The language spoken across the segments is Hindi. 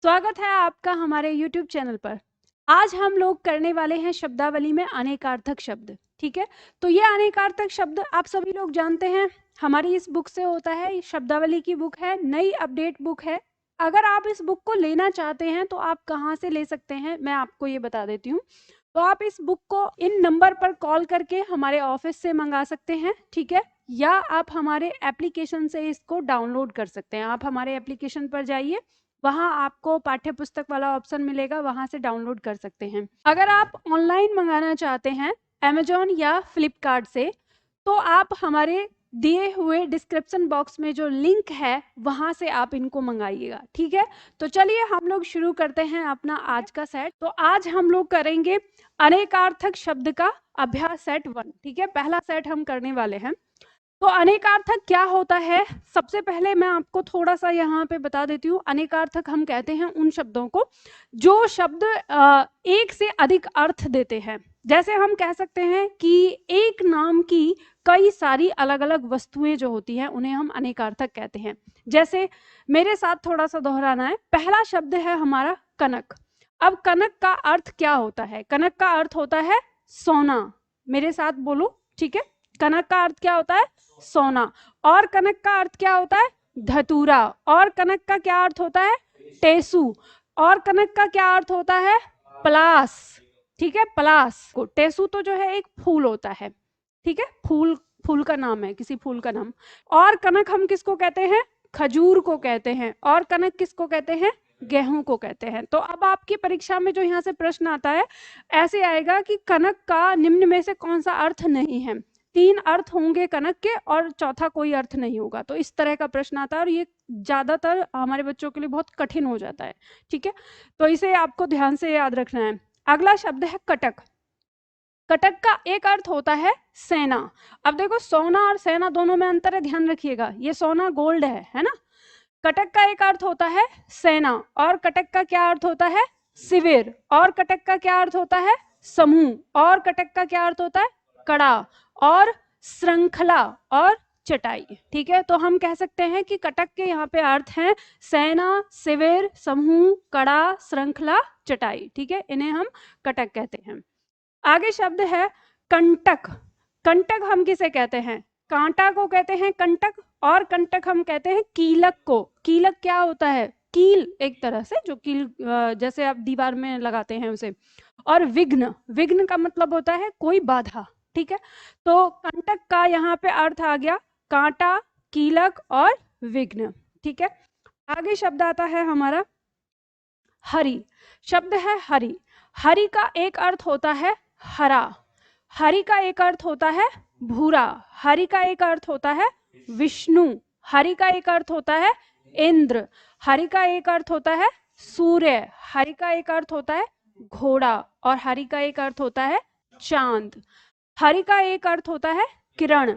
स्वागत है आपका हमारे YouTube चैनल पर। आज हम लोग करने वाले हैं शब्दावली में अनेकार्थक शब्द। ठीक है, तो ये अनेकार्थक शब्द आप सभी लोग जानते हैं, हमारी इस बुक से होता है। ये शब्दावली की बुक है, नई अपडेट बुक है। अगर आप इस बुक को लेना चाहते हैं तो आप कहाँ से ले सकते हैं, मैं आपको ये बता देती हूँ। तो आप इस बुक को इन नंबर पर कॉल करके हमारे ऑफिस से मंगा सकते हैं, ठीक है, या आप हमारे एप्लीकेशन से इसको डाउनलोड कर सकते हैं। आप हमारे एप्लीकेशन पर जाइए, वहां आपको पाठ्य पुस्तक वाला ऑप्शन मिलेगा, वहां से डाउनलोड कर सकते हैं। अगर आप ऑनलाइन मंगाना चाहते हैं Amazon या फ्लिपकार्ट से, तो आप हमारे दिए हुए डिस्क्रिप्शन बॉक्स में जो लिंक है वहां से आप इनको मंगाइएगा। ठीक है, तो चलिए हम लोग शुरू करते हैं अपना आज का सेट। तो आज हम लोग करेंगे अनेकार्थक शब्द का अभ्यास सेट 1। ठीक है, पहला सेट हम करने वाले हैं। तो अनेकार्थक क्या होता है, सबसे पहले मैं आपको थोड़ा सा यहाँ पे बता देती हूँ। अनेकार्थक हम कहते हैं उन शब्दों को जो शब्द एक से अधिक अर्थ देते हैं। जैसे हम कह सकते हैं कि एक नाम की कई सारी अलग अलग वस्तुएं जो होती हैं उन्हें हम अनेकार्थक कहते हैं। जैसे मेरे साथ थोड़ा सा दोहराना है। पहला शब्द है हमारा कनक। अब कनक का अर्थ क्या होता है? कनक का अर्थ होता है सोना। मेरे साथ बोलो, ठीक है। कनक का अर्थ क्या होता है? सोना। और कनक का अर्थ क्या होता है? धतूरा। और कनक का क्या अर्थ होता है? टेसू। और कनक का क्या अर्थ होता है? पलास। ठीक है, पलास को। टेसू तो जो है एक फूल होता है, ठीक है, फूल, फूल का नाम है, किसी फूल का नाम। और कनक हम किसको कहते हैं? खजूर को कहते हैं। और कनक किसको कहते हैं? गेहूं को कहते हैं। तो अब आपकी परीक्षा में जो यहाँ से प्रश्न आता है, ऐसे आएगा कि कनक का निम्न में से कौन सा अर्थ नहीं है। 3 अर्थ होंगे कनक के और चौथा कोई अर्थ नहीं होगा। तो इस तरह का प्रश्न आता है और ये ज्यादातर हमारे बच्चों के लिए बहुत कठिन हो जाता है। ठीक है, तो इसे आपको ध्यान से याद रखना है। अगला शब्द है कटक। कटक का एक अर्थ होता है सेना। अब देखो, सोना और सेना दोनों में अंतर है, ध्यान रखिएगा। ये सोना गोल्ड है ना। कटक का एक अर्थ होता है सेना। और कटक का क्या अर्थ होता है? शिविर। और कटक का क्या अर्थ होता है? समूह। और कटक का क्या अर्थ होता है? कड़ा। और श्रृंखला और चटाई। ठीक है, तो हम कह सकते हैं कि कटक के यहाँ पे अर्थ हैं सेना, शिविर, समूह, कड़ा, श्रृंखला, चटाई। ठीक है, इन्हें हम कटक कहते हैं। आगे शब्द है कंटक। कंटक हम किसे कहते हैं? कांटा को कहते हैं कंटक। और कंटक हम कहते हैं कीलक को। कीलक क्या होता है? कील, एक तरह से जो कील जैसे आप दीवार में लगाते हैं उसे। और विघ्न, विघ्न का मतलब होता है कोई बाधा। ठीक है, तो कंटक का यहाँ पे अर्थ आ गया कांटा, कीलक और विघ्न। ठीक है, आगे शब्द आता है हमारा हरि। शब्द है हरि। हरि का एक अर्थ होता है हरा। हरि का एक अर्थ होता है भूरा। हरि का एक अर्थ होता है विष्णु। हरि का एक अर्थ होता है इंद्र। हरि का एक अर्थ होता है सूर्य। हरि का एक अर्थ होता है घोड़ा। और हरि का एक अर्थ होता है चांद। हरि का एक अर्थ होता है किरण।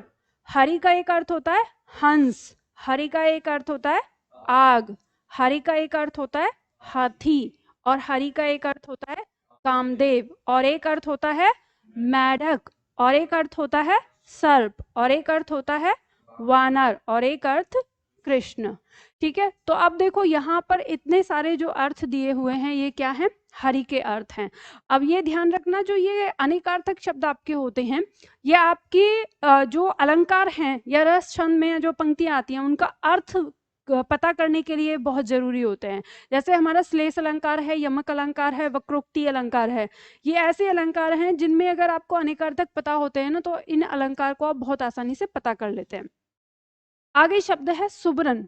हरि का एक अर्थ होता है हंस। हरि का एक अर्थ होता है आग। हरि का एक अर्थ होता है हाथी। और हरि का एक अर्थ होता है कामदेव। और एक अर्थ होता है मेढक। और एक अर्थ होता है सर्प। और एक अर्थ होता है वानर। और एक अर्थ कृष्ण। ठीक है, तो अब देखो यहाँ पर इतने सारे जो अर्थ दिए हुए हैं ये क्या है? हरि के अर्थ हैं। अब ये ध्यान रखना, जो ये अनेकार्थक शब्द आपके होते हैं, ये आपके जो अलंकार हैं या रस छंद में जो पंक्तियां आती हैं उनका अर्थ पता करने के लिए बहुत जरूरी होते हैं। जैसे हमारा श्लेष अलंकार है, यमक अलंकार है, वक्रोक्ति अलंकार है। ये ऐसे अलंकार हैं जिनमें अगर आपको अनेकार्थक पता होते हैं ना, तो इन अलंकार को आप बहुत आसानी से पता कर लेते हैं। आगे शब्द है सुबरन।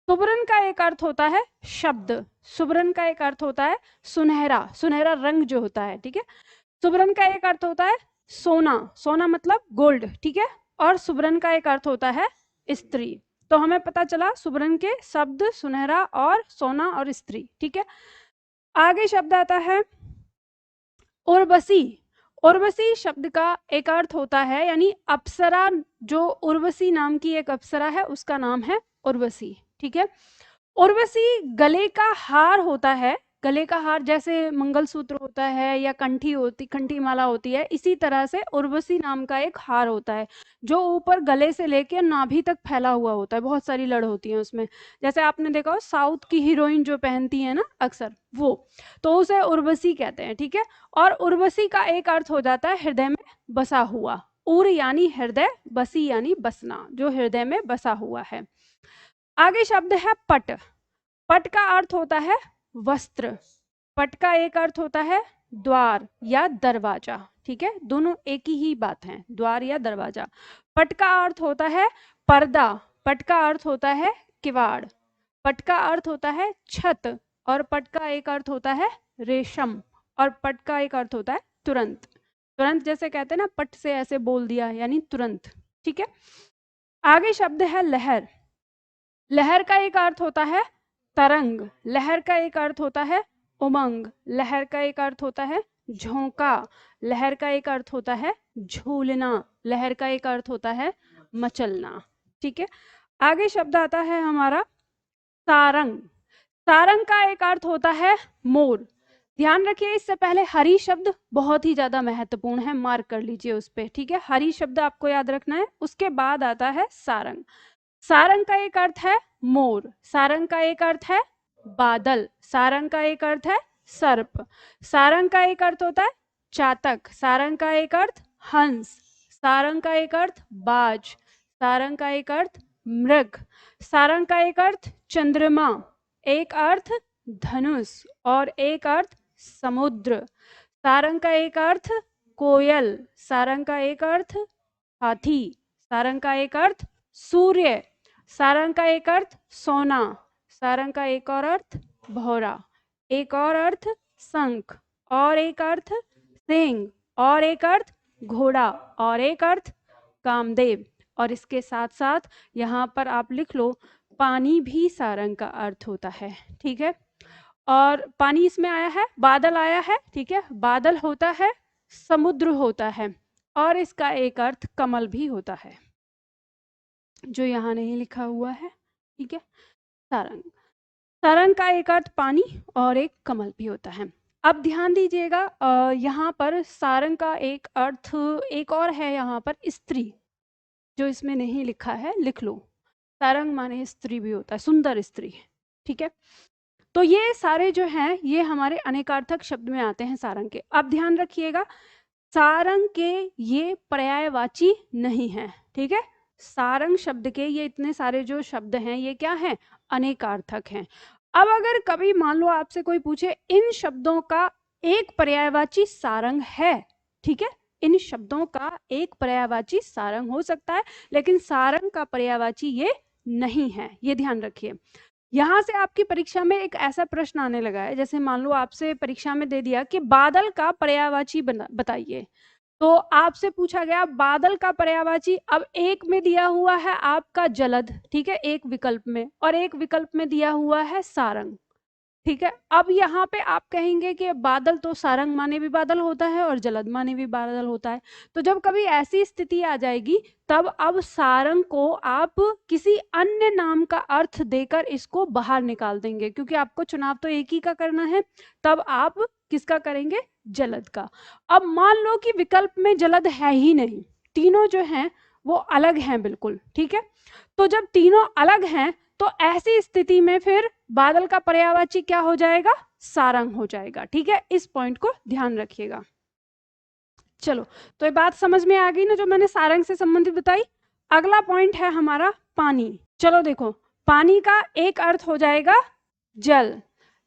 सुबरन का एक अर्थ होता है शब्द। सुबरन का एक अर्थ होता है सुनहरा, सुनहरा रंग जो होता है। ठीक है, सुबरन का एक अर्थ होता है सोना। सोना मतलब गोल्ड। ठीक है, और सुबरन का एक अर्थ होता है स्त्री। तो हमें पता चला सुबरन के शब्द सुनहरा और सोना और स्त्री। ठीक है, आगे शब्द आता है उर्वशी। उर्वशी शब्द का एक अर्थ होता है, यानी अप्सरा, जो उर्वशी नाम की एक अप्सरा है उसका नाम है उर्वशी। ठीक है, उर्वशी गले का हार होता है। गले का हार जैसे मंगलसूत्र होता है या कंठी माला होती है, इसी तरह से उर्वशी नाम का एक हार होता है जो ऊपर गले से लेकर नाभि तक फैला हुआ होता है। बहुत सारी लड़ होती है उसमें, जैसे आपने देखा हो साउथ की हीरोइन जो पहनती है ना अक्सर, वो तो उसे उर्वशी कहते हैं। ठीक है, और उर्वशी का एक अर्थ हो जाता है हृदय में बसा हुआ। उर यानी हृदय, बसी यानी बसना, जो हृदय में बसा हुआ है। आगे शब्द है पट। पट का अर्थ होता है वस्त्र। पट का एक अर्थ होता है द्वार या दरवाजा। ठीक है, दोनों एक ही बात है, द्वार या दरवाजा। पट का अर्थ होता है पर्दा। पट का अर्थ होता है किवाड़। पट का अर्थ होता है छत। और पट का एक अर्थ होता है रेशम। और पट का एक अर्थ होता है तुरंत। तुरंत जैसे कहते हैं ना, पट से ऐसे बोल दिया, यानी तुरंत। ठीक है, आगे शब्द है लहर। लहर का एक अर्थ होता है तरंग। लहर का एक अर्थ होता है उमंग। लहर का एक अर्थ होता है झोंका। लहर का एक अर्थ होता है झूलना। लहर का एक अर्थ होता है मचलना। ठीक है, आगे शब्द आता है हमारा सारंग। सारंग का एक अर्थ होता है मोर। ध्यान रखिए, इससे पहले हरी शब्द बहुत ही ज्यादा महत्वपूर्ण है, मार्क कर लीजिए उस पे। ठीक है, हरी शब्द आपको याद रखना है, उसके बाद आता है सारंग। सारंग का एक अर्थ है मोर। सारंग का एक अर्थ है बादल। सारंग का एक अर्थ है सर्प। सारंग का एक अर्थ होता है चातक। सारंग का एक अर्थ हंस। सारंग का एक अर्थ बाज। सारंग का एक अर्थ मृग। सारंग का एक अर्थ चंद्रमा। एक अर्थ धनुष और एक अर्थ समुद्र। सारंग का एक अर्थ कोयल। सारंग का एक अर्थ हाथी। सारंग का एक अर्थ सूर्य। सारंग का एक अर्थ सोना। सारंग का एक और अर्थ भौरा। एक और अर्थ शंख। और एक अर्थ सिंह। और एक अर्थ घोड़ा। और एक अर्थ कामदेव। और इसके साथ साथ यहाँ पर आप लिख लो, पानी भी सारंग का अर्थ होता है। ठीक है, और पानी इसमें आया है, बादल आया है। ठीक है, बादल होता है, समुद्र होता है, और इसका एक अर्थ कमल भी होता है जो यहाँ नहीं लिखा हुआ है। ठीक है, सारंग। सारंग का एक अर्थ पानी और एक कमल भी होता है। अब ध्यान दीजिएगा, यहाँ पर सारंग का एक अर्थ एक और है, यहाँ पर स्त्री, जो इसमें नहीं लिखा है, लिख लो। सारंग माने स्त्री भी होता है, सुंदर स्त्री। ठीक है, तो ये सारे जो हैं ये हमारे अनेकार्थक शब्द में आते हैं सारंग के। अब ध्यान रखिएगा, सारंग के ये पर्यायवाची नहीं है। ठीक है, सारंग शब्द के ये इतने सारे जो शब्द हैं ये क्या हैं, अनेकार्थक हैं। अब अगर कभी मान लो आपसे कोई पूछे इन शब्दों का एक पर्यायवाची सारंग है, ठीक है, इन शब्दों का एक पर्यायवाची सारंग हो सकता है, लेकिन सारंग का पर्यायवाची ये नहीं है, ये ध्यान रखिए। यहाँ से आपकी परीक्षा में एक ऐसा प्रश्न आने लगा है, जैसे मान लो आपसे परीक्षा में दे दिया कि बादल का पर्यायवाची बताइए, तो आपसे पूछा गया बादल का पर्यायवाची। अब एक में दिया हुआ है आपका जलद, ठीक है, एक विकल्प में, और एक विकल्प में दिया हुआ है सारंग। ठीक है, अब यहाँ पे आप कहेंगे कि बादल तो सारंग माने भी बादल होता है और जलद माने भी बादल होता है। तो जब कभी ऐसी स्थिति आ जाएगी तब अब सारंग को आप किसी अन्य नाम का अर्थ देकर इसको बाहर निकाल देंगे, क्योंकि आपको चुनाव तो एक ही का करना है। तब आप किसका करेंगे, जलद का। अब मान लो कि विकल्प में जलद है ही नहीं, तीनों जो हैं वो अलग हैं बिल्कुल। ठीक है, तो जब तीनों अलग हैं तो ऐसी स्थिति में फिर बादल का पर्यायवाची क्या हो जाएगा, सारंग हो जाएगा। ठीक है, इस पॉइंट को ध्यान रखिएगा। चलो, तो ये बात समझ में आ गई ना जो मैंने सारंग से संबंधित बताई। अगला पॉइंट है हमारा पानी। चलो देखो, पानी का एक अर्थ हो जाएगा जल,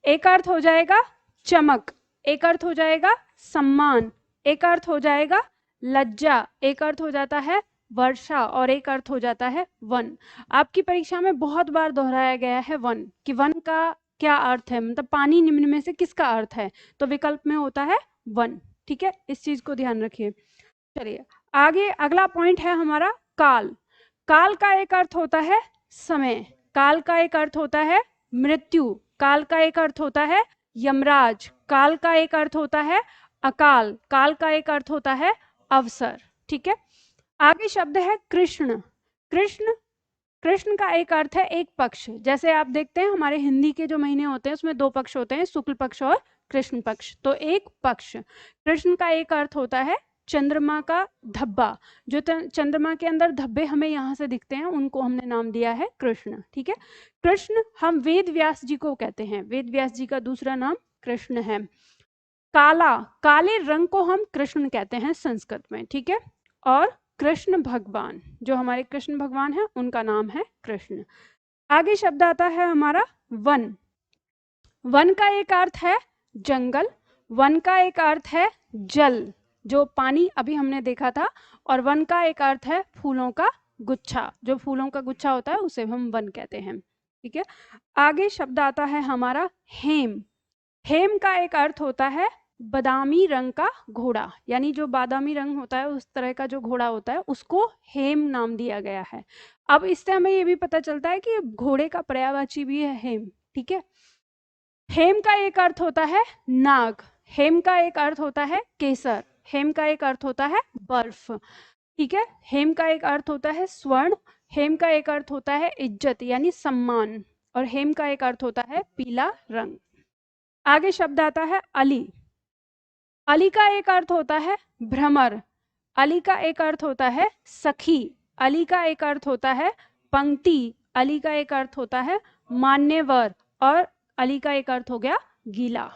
एक अर्थ हो जाएगा चमक, एक अर्थ हो जाएगा सम्मान, एक अर्थ हो जाएगा लज्जा, एक अर्थ हो जाता है वर्षा, और एक अर्थ हो जाता है वन। आपकी परीक्षा में बहुत बार दोहराया गया है वन, कि वन का क्या अर्थ है, मतलब पानी निम्न में से किसका अर्थ है, तो विकल्प में होता है वन। ठीक है, इस चीज को ध्यान रखिए। चलिए आगे, अगला पॉइंट है हमारा काल। काल का एक अर्थ होता है समय, काल का एक अर्थ होता है मृत्यु, काल का एक अर्थ होता है यमराज, काल का एक अर्थ होता है अकाल, काल का एक अर्थ होता है अवसर। ठीक है, आगे शब्द है कृष्ण। कृष्ण कृष्ण का एक अर्थ है एक पक्ष, जैसे आप देखते हैं हमारे हिंदी के जो महीने होते हैं उसमें 2 पक्ष होते हैं, शुक्ल पक्ष और कृष्ण पक्ष, तो एक पक्ष। कृष्ण का एक अर्थ होता है चंद्रमा का धब्बा, जो चंद्रमा के अंदर धब्बे हमें यहाँ से दिखते हैं उनको हमने नाम दिया है कृष्ण, ठीक है। कृष्ण हम वेद व्यास जी को कहते हैं, वेद व्यास जी का दूसरा नाम कृष्ण है। काला, काले रंग को हम कृष्ण कहते हैं संस्कृत में, ठीक है। और कृष्ण भगवान, जो हमारे कृष्ण भगवान है उनका नाम है कृष्ण। आगे शब्द आता है हमारा वन। वन का एक अर्थ है जंगल, वन का एक अर्थ है जल, जो पानी अभी हमने देखा था, और वन का एक अर्थ है फूलों का गुच्छा, जो फूलों का गुच्छा होता है उसे हम वन कहते हैं, ठीक है। आगे शब्द आता है हमारा हेम। हेम का एक अर्थ होता है बादामी रंग का घोड़ा, यानी जो बादामी रंग होता है उस तरह का जो घोड़ा होता है उसको हेम नाम दिया गया है। अब इससे हमें ये भी पता चलता है कि घोड़े का पर्यायवाची भी है हेम, ठीक है। हेम का एक अर्थ होता है नाग, हेम का एक अर्थ होता है केसर, हेम का एक अर्थ होता है बर्फ, ठीक है। हेम का एक अर्थ होता है स्वर्ण, हेम का एक अर्थ होता है इज्जत यानी सम्मान, और हेम का एक अर्थ होता है पीला रंग। आगे शब्द आता है अली। अली का एक अर्थ होता है भ्रमर, अली का एक अर्थ होता है सखी, अली का एक अर्थ होता है पंक्ति, अली का एक अर्थ होता है मान्यवर, और अली का एक अर्थ हो गया गीला।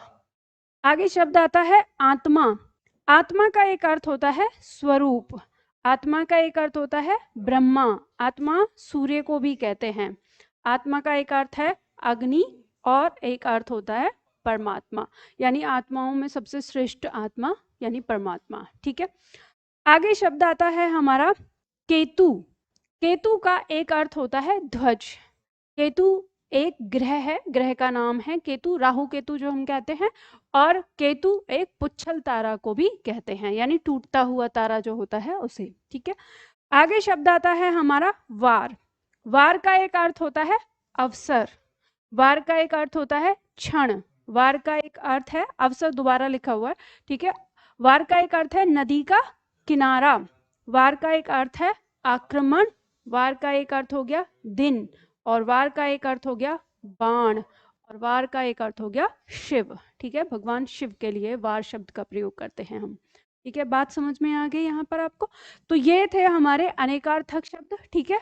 आगे शब्द आता है आत्मा। आत्मा का एक अर्थ होता है स्वरूप, आत्मा का एक अर्थ होता है ब्रह्मा, आत्मा सूर्य को भी कहते हैं। आत्मा का एक अर्थ है अग्नि, और एक अर्थ होता है परमात्मा, यानी आत्माओं में सबसे श्रेष्ठ आत्मा यानी परमात्मा, ठीक है। आगे शब्द आता है हमारा केतु। केतु का एक अर्थ होता है ध्वज। केतु एक ग्रह है, ग्रह का नाम है केतु, राहु केतु जो हम कहते हैं, और केतु एक पुच्छल तारा को भी कहते हैं, यानी टूटता हुआ तारा जो होता है उसे, ठीक है। आगे शब्द आता है हमारा वार। वार का एक अर्थ होता है अवसर, वार का एक अर्थ होता है क्षण, वार का एक अर्थ है अवसर, दोबारा लिखा हुआ है, ठीक है। वार का एक अर्थ है नदी का किनारा, वार का एक अर्थ है आक्रमण, वार का एक अर्थ हो गया दिन, और वार का एक अर्थ हो गया बाण, और वार का एक अर्थ हो गया शिव, ठीक है। भगवान शिव के लिए वार शब्द का प्रयोग करते हैं हम, ठीक है। बात समझ में आ गई यहाँ पर आपको। तो ये थे हमारे अनेकार्थक शब्द, ठीक है।